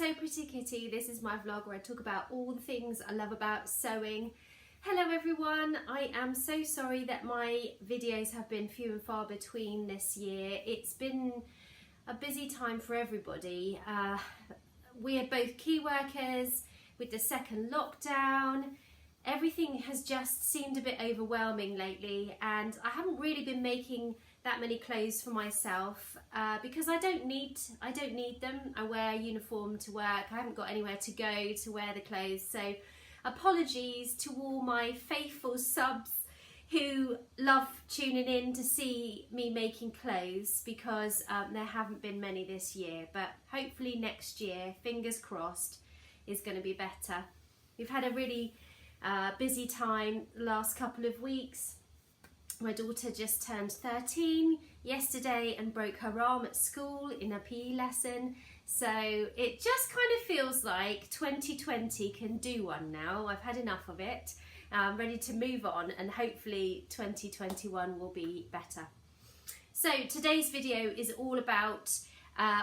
So Pretty Kitty. This is my vlog where I talk about all the things I love about sewing. Hello everyone, I am so sorry that my videos have been few and far between this year. It's been a busy time for everybody. We are both key workers with the second lockdown. Everything has just seemed a bit overwhelming lately, and I haven't really been making that many clothes for myself because I don't need them. I wear a uniform to work. I haven't got anywhere to go to wear the clothes. So apologies to all my faithful subs who love tuning in to see me making clothes, because there haven't been many this year, but hopefully next year, fingers crossed, is going to be better. We've had a really busy time the last couple of weeks. My daughter just turned 13 yesterday and broke her arm at school in a PE lesson. So it just kind of feels like 2020 can do one now. I've had enough of it. I'm ready to move on, and hopefully 2021 will be better. So today's video is all about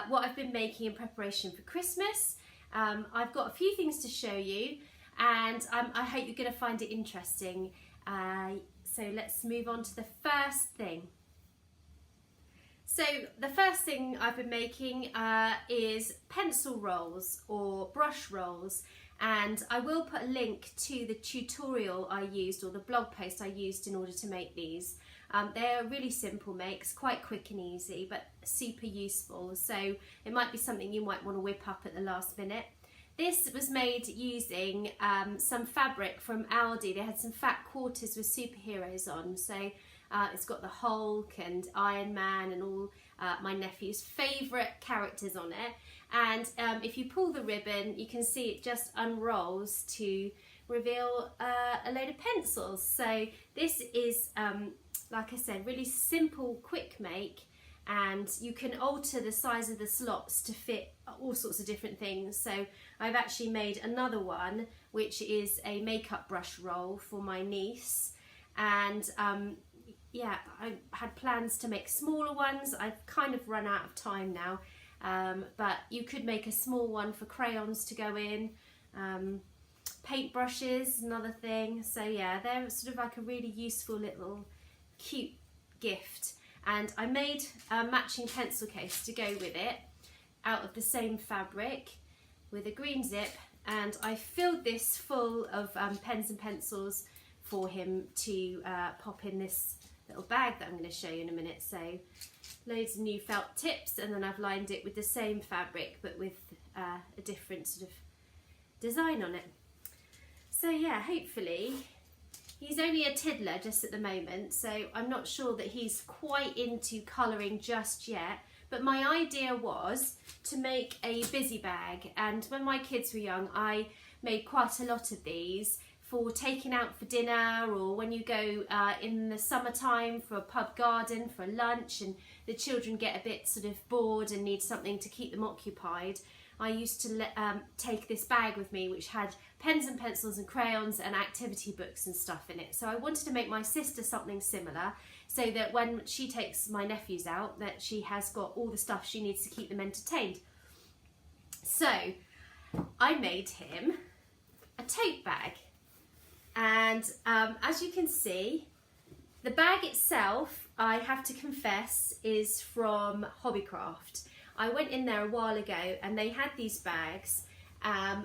what I've been making in preparation for Christmas. I've got a few things to show you, and I hope you're going to find it interesting. So let's move on to the first thing. So the first thing I've been making is pencil rolls or brush rolls, and I will put a link to the tutorial I used, or the blog post I used in order to make these. They're really simple makes, quite quick and easy, but super useful. So it might be something you might want to whip up at the last minute. This was made using some fabric from Aldi. They had some fat quarters with superheroes on. So it's got the Hulk and Iron Man and all my nephew's favourite characters on it. And if you pull the ribbon, you can see it just unrolls to reveal a load of pencils. So this is, like I said, really simple, quick make. And you can alter the size of the slots to fit all sorts of different things. So I've actually made another one, which is a makeup brush roll for my niece. And yeah, I had plans to make smaller ones. I've kind of run out of time now, but you could make a small one for crayons to go in. Paintbrushes, another thing. So yeah, they're sort of like a really useful little cute gift. And I made a matching pencil case to go with it out of the same fabric with a green zip, and I filled this full of pens and pencils for him to pop in this little bag that I'm going to show you in a minute. So loads of new felt tips, and then I've lined it with the same fabric but with a different sort of design on it. So yeah, hopefully. He's only a tiddler just at the moment, so I'm not sure that he's quite into colouring just yet. But my idea was to make a busy bag, and when my kids were young, I made quite a lot of these for taking out for dinner, or when you go in the summertime for a pub garden for lunch and the children get a bit sort of bored and need something to keep them occupied. I used to take this bag with me, which had pens and pencils and crayons and activity books and stuff in it. So I wanted to make my sister something similar, so that when she takes my nephews out, that she has got all the stuff she needs to keep them entertained. So I made him a tote bag, and as you can see, the bag itself, I have to confess, is from Hobbycraft. I went in there a while ago and they had these bags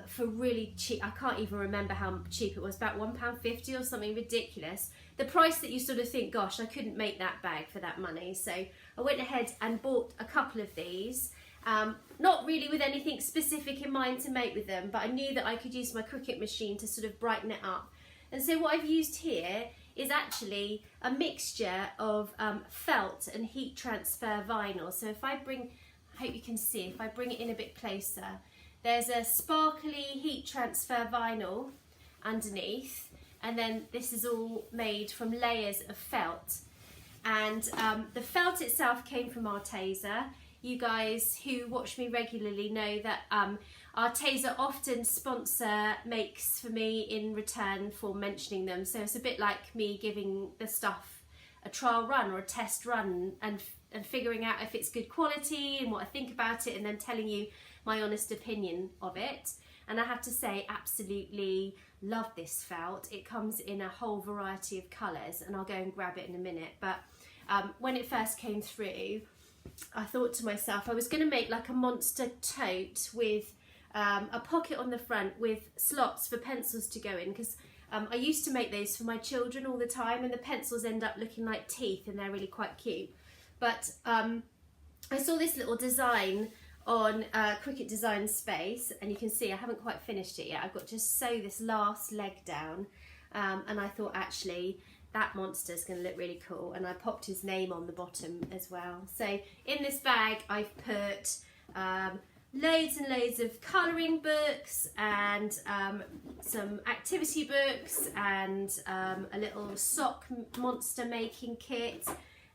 for really cheap. I can't even remember how cheap it was, about £1.50 or something ridiculous. The price that you sort of think, gosh, I couldn't make that bag for that money. So I went ahead and bought a couple of these, not really with anything specific in mind to make with them, but I knew that I could use my Cricut machine to sort of brighten it up. And so what I've used here is actually a mixture of felt and heat transfer vinyl. So if I bring, I hope you can see, if I bring it in a bit closer, there's a sparkly heat transfer vinyl underneath, and then this is all made from layers of felt. And the felt itself came from Arteza. You guys who watch me regularly know that Arteza often sponsor makes for me in return for mentioning them. So it's a bit like me giving the stuff a trial run or a test run and figuring out if it's good quality and what I think about it, and then telling you my honest opinion of it. And I have to say, absolutely love this felt. It comes in a whole variety of colours, and I'll go and grab it in a minute. But when it first came through, I thought to myself I was going to make like a monster tote with a pocket on the front with slots for pencils to go in, because I used to make those for my children all the time, and the pencils end up looking like teeth and they're really quite cute. But I saw this little design on Cricut Design Space, and you can see I haven't quite finished it yet. I've got to sew this last leg down, and I thought actually that monster is going to look really cool, and I popped his name on the bottom as well. So in this bag I've put loads and loads of colouring books and some activity books and a little sock monster making kit,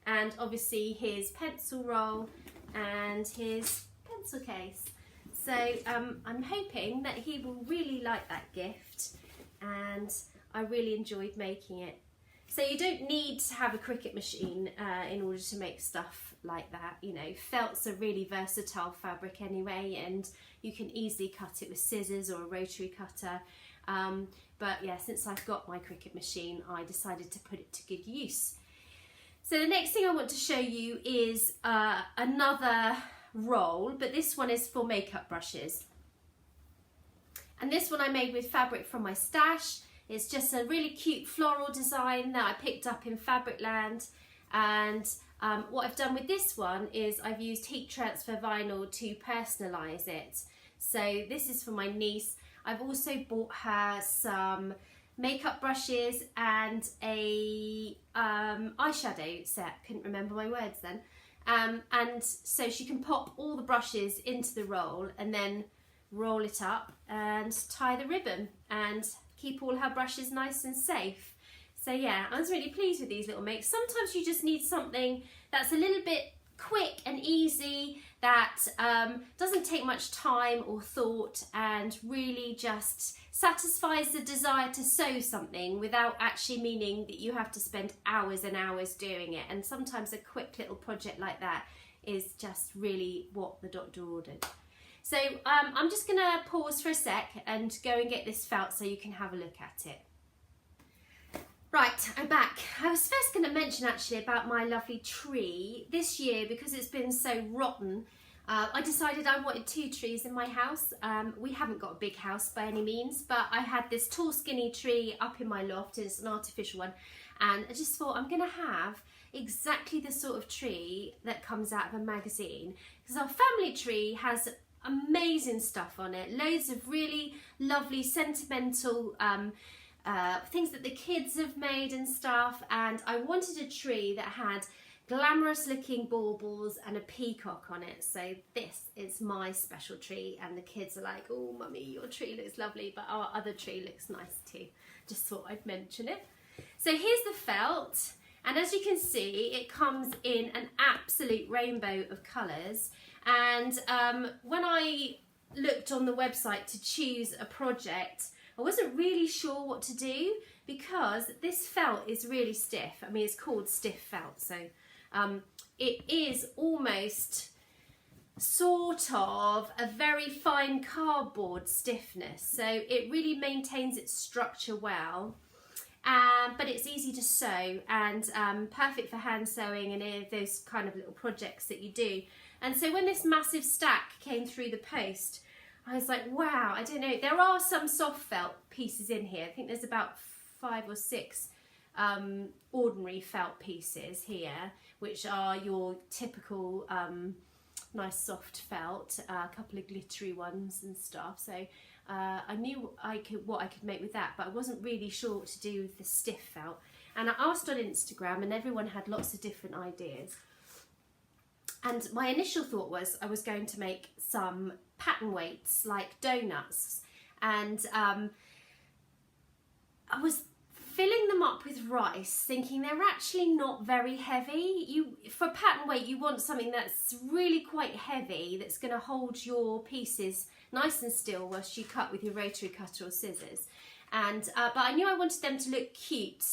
and obviously his pencil roll and his pencil case. So I'm hoping that he will really like that gift, and I really enjoyed making it. So you don't need to have a Cricut machine in order to make stuff like that. You know, felt's a really versatile fabric anyway, and you can easily cut it with scissors or a rotary cutter. But yeah, since I've got my Cricut machine, I decided to put it to good use. So the next thing I want to show you is another roll, but this one is for makeup brushes. And this one I made with fabric from my stash. It's just a really cute floral design that I picked up in Fabricland, and what I've done with this one is I've used heat transfer vinyl to personalise it. So this is for my niece. I've also bought her some makeup brushes and a eyeshadow set, couldn't remember my words then, and so she can pop all the brushes into the roll and then roll it up and tie the ribbon and keep all her brushes nice and safe. So yeah, I was really pleased with these little makes. Sometimes you just need something that's a little bit quick and easy, that doesn't take much time or thought, and really just satisfies the desire to sew something without actually meaning that you have to spend hours and hours doing it. And sometimes a quick little project like that is just really what the doctor ordered. So I'm just going to pause for a sec and go and get this felt so you can have a look at it. Right, I'm back. I was first going to mention actually about my lovely tree. This year, because it's been so rotten, I decided I wanted 2 trees in my house. We haven't got a big house by any means, but I had this tall skinny tree up in my loft, and it's an artificial one, and I just thought I'm going to have exactly the sort of tree that comes out of a magazine, because our family tree has amazing stuff on it, loads of really lovely sentimental things that the kids have made and stuff, and I wanted a tree that had glamorous looking baubles and a peacock on it. So this is my special tree, and the kids are like, oh mummy, your tree looks lovely, but our other tree looks nice too. Just thought I'd mention it. So here's the felt, and as you can see it comes in an absolute rainbow of colours. And when I looked on the website to choose a project, I wasn't really sure what to do, because this felt is really stiff. I mean, it's called stiff felt, so it is almost sort of a very fine cardboard stiffness. So it really maintains its structure well, but it's easy to sew, and perfect for hand sewing and any of those kind of little projects that you do. And so when this massive stack came through the post, I was like, wow, I don't know. There are some soft felt pieces in here. I think there's about 5 or 6 ordinary felt pieces here, which are your typical nice soft felt, a couple of glittery ones and stuff. So I knew what I could make with that, but I wasn't really sure what to do with the stiff felt. And I asked on Instagram, and everyone had lots of different ideas. And my initial thought was I was going to make some pattern weights like donuts, and I was filling them up with rice, thinking they're actually not very heavy. For pattern weight you want something that's really quite heavy, that's going to hold your pieces nice and still whilst you cut with your rotary cutter or scissors. And but I knew I wanted them to look cute,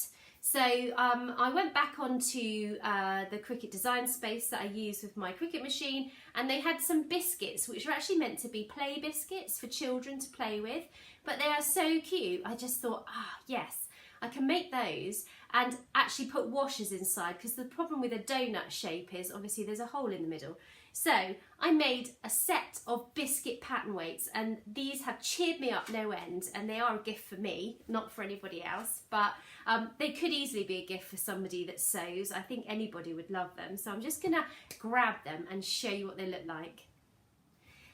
So I went back onto the Cricut design space that I use with my Cricut machine, and they had some biscuits which are actually meant to be play biscuits for children to play with, but they are so cute. I just thought, yes, I can make those and actually put washers inside, because the problem with a donut shape is obviously there's a hole in the middle. So I made a set of biscuit pattern weights, and these have cheered me up no end, and they are a gift for me, not for anybody else, but they could easily be a gift for somebody that sews. I think anybody would love them. So I'm just gonna grab them and show you what they look like.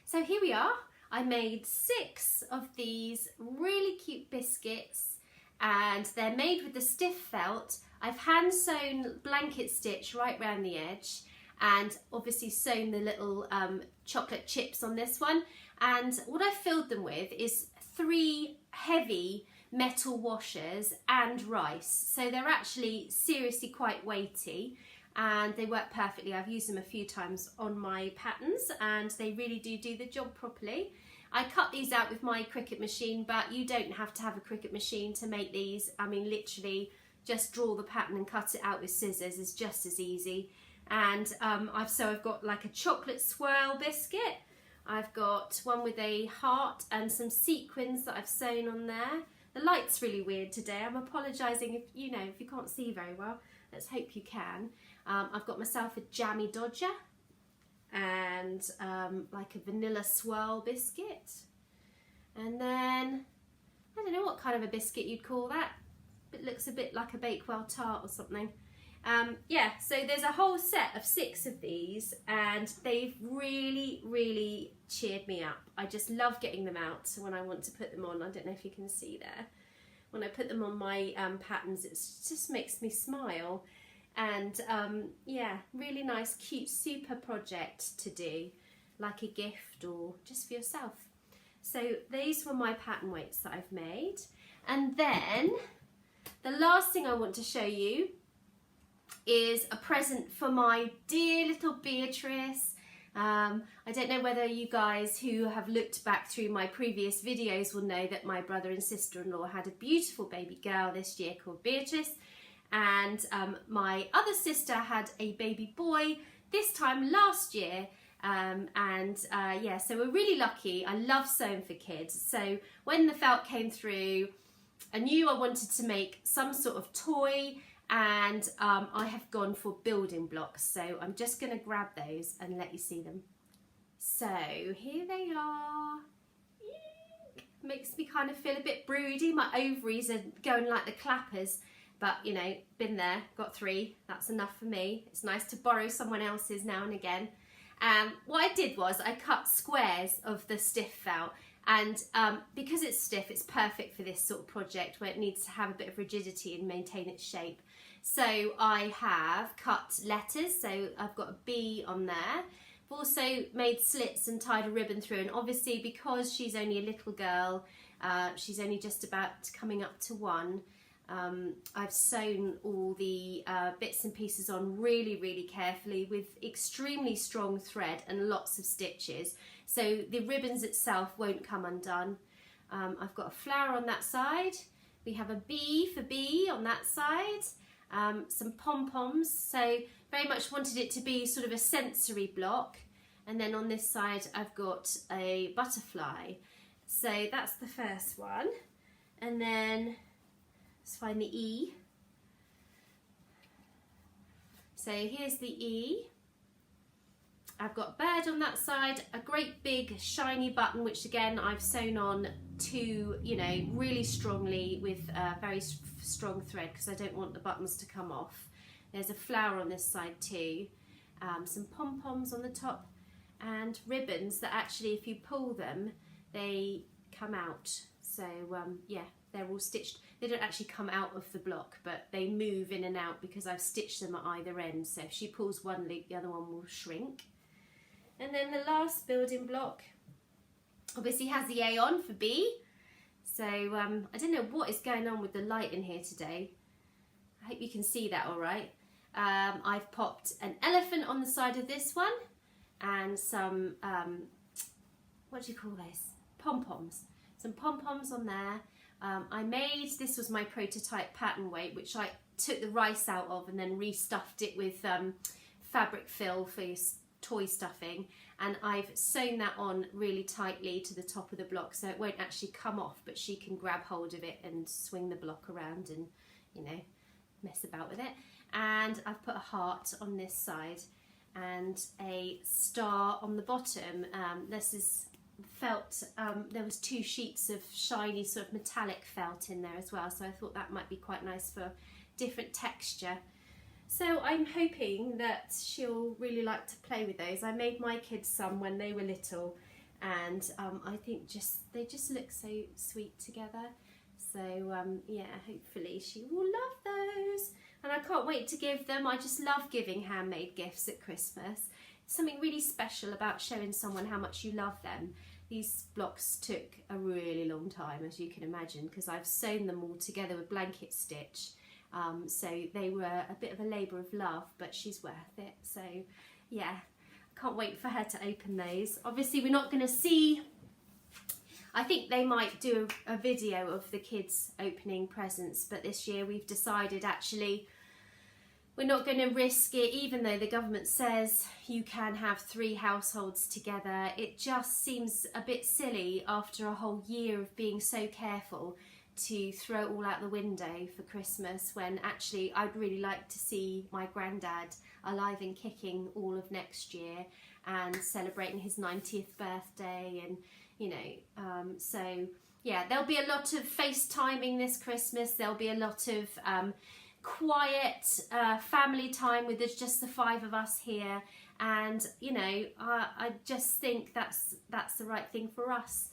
So here we are. I made 6 of these really cute biscuits, and they're made with the stiff felt. I've hand sewn blanket stitch right round the edge, and obviously sewn the little chocolate chips on this one. And what I filled them with is 3 heavy metal washers and rice. So they're actually seriously quite weighty, and they work perfectly. I've used them a few times on my patterns, and they really do the job properly. I cut these out with my Cricut machine, but you don't have to have a Cricut machine to make these. I mean, literally just draw the pattern and cut it out with scissors is just as easy. And I've got like a chocolate swirl biscuit. I've got one with a heart and some sequins that I've sewn on there. The light's really weird today. I'm apologising if you can't see very well. Let's hope you can. I've got myself a jammy dodger and like a vanilla swirl biscuit. And then, I don't know what kind of a biscuit you'd call that. It looks a bit like a Bakewell tart or something. Yeah, so there's a whole set of 6 of these, and they've really cheered me up. I just love getting them out when I want to put them on. I don't know if you can see there. When I put them on my patterns, it just makes me smile. And yeah, really nice, cute, super project to do, like a gift or just for yourself. So these were my pattern weights that I've made. And then the last thing I want to show you is a present for my dear little Beatrice. I don't know whether you guys who have looked back through my previous videos will know that my brother and sister-in-law had a beautiful baby girl this year called Beatrice, and my other sister had a baby boy this time last year. Yeah, so we're really lucky. I love sewing for kids, so when the felt came through, I knew I wanted to make some sort of toy, and I have gone for building blocks, so I'm just going to grab those and let you see them. So here they are. Eek. Makes me kind of feel a bit broody. My ovaries are going like the clappers, but you know, been there, got 3, that's enough for me. It's nice to borrow someone else's now and again. What I did was I cut squares of the stiff felt, and because it's stiff, it's perfect for this sort of project where it needs to have a bit of rigidity and maintain its shape. So I have cut letters, so I've got a B on there. I've also made slits and tied a ribbon through, and obviously because she's only a little girl, she's only just about coming up to 1, I've sewn all the bits and pieces on really carefully with extremely strong thread and lots of stitches, so the ribbons itself won't come undone. I've got a flower on that side, we have a B for bee on that side, some pom-poms, so very much wanted it to be sort of a sensory block, and then on this side I've got a butterfly, so that's the first one. And then let's find the E. So here's the E. I've got a bird on that side, a great big shiny button, which again I've sewn on to, you know, really strongly with very strong thread because I don't want the buttons to come off. There's a flower on this side too, some pom-poms on the top, and ribbons that actually if you pull them they come out. So yeah, they're all stitched. They don't actually come out of the block, but they move in and out because I've stitched them at either end. So if she pulls one loop, the other one will shrink. And then the last building block obviously has the A on for B. So I don't know what is going on with the light in here today. I hope you can see that all right. I've popped an elephant on the side of this one and some, what do you call those? Pom-poms. Some pom-poms on there. I made, this was my prototype pattern weight, which I took the rice out of and then restuffed it with fabric fill for your toy stuffing, and I've sewn that on really tightly to the top of the block so it won't actually come off, but she can grab hold of it and swing the block around and, you know, mess about with it. And I've put a heart on this side and a star on the bottom. This is felt, there was 2 sheets of shiny sort of metallic felt in there as well, so I thought that might be quite nice for different texture. So I'm hoping that she'll really like to play with those. I made my kids some when they were little, and I think they just look so sweet together. So yeah, hopefully she will love those. And I can't wait to give them. I just love giving handmade gifts at Christmas. Something really special about showing someone how much you love them. These blocks took a really long time, as you can imagine, because I've sewn them all together with blanket stitch. So they were a bit of a labour of love, but she's worth it. So yeah, can't wait for her to open those. Obviously we're not going to see, I think they might do a video of the kids opening presents, but this year we've decided actually we're not going to risk it, even though the government says you can have 3 households together. It just seems a bit silly after a whole year of being so careful to throw it all out the window for Christmas, when actually I'd really like to see my granddad alive and kicking all of next year and celebrating his 90th birthday, and you know, so yeah, there'll be a lot of FaceTiming this Christmas. There'll be a lot of quiet family time with just the 5 of us here, and you know, I just think that's the right thing for us.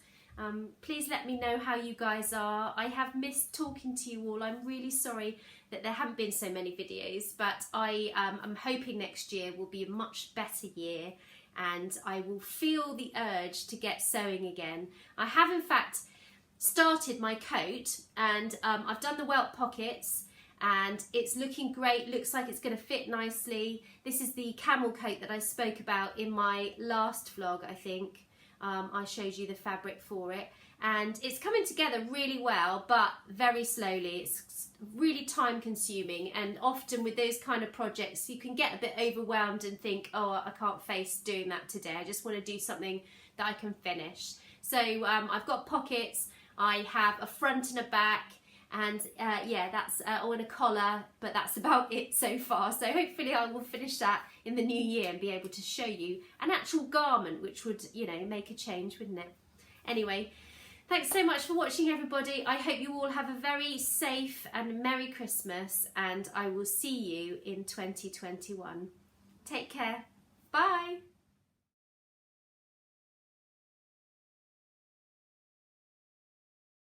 Please let me know how you guys are. I have missed talking to you all. I'm really sorry that there haven't been so many videos, but I'm hoping next year will be a much better year and I will feel the urge to get sewing again. I have in fact started my coat, and I've done the welt pockets and it's looking great. Looks like it's going to fit nicely. This is the camel coat that I spoke about in my last vlog, I think. I showed you the fabric for it, and it's coming together really well, but very slowly. It's really time consuming, and often with those kind of projects you can get a bit overwhelmed and think, oh, I can't face doing that today. I just want to do something that I can finish. So I've got pockets, I have a front and a back, and yeah, that's on a collar, but that's about it so far. So hopefully I will finish that in the new year and be able to show you an actual garment, which would, you know, make a change, wouldn't it? Anyway, thanks so much for watching, everybody. I hope you all have a very safe and Merry Christmas, and I will see you in 2021. Take care. Bye.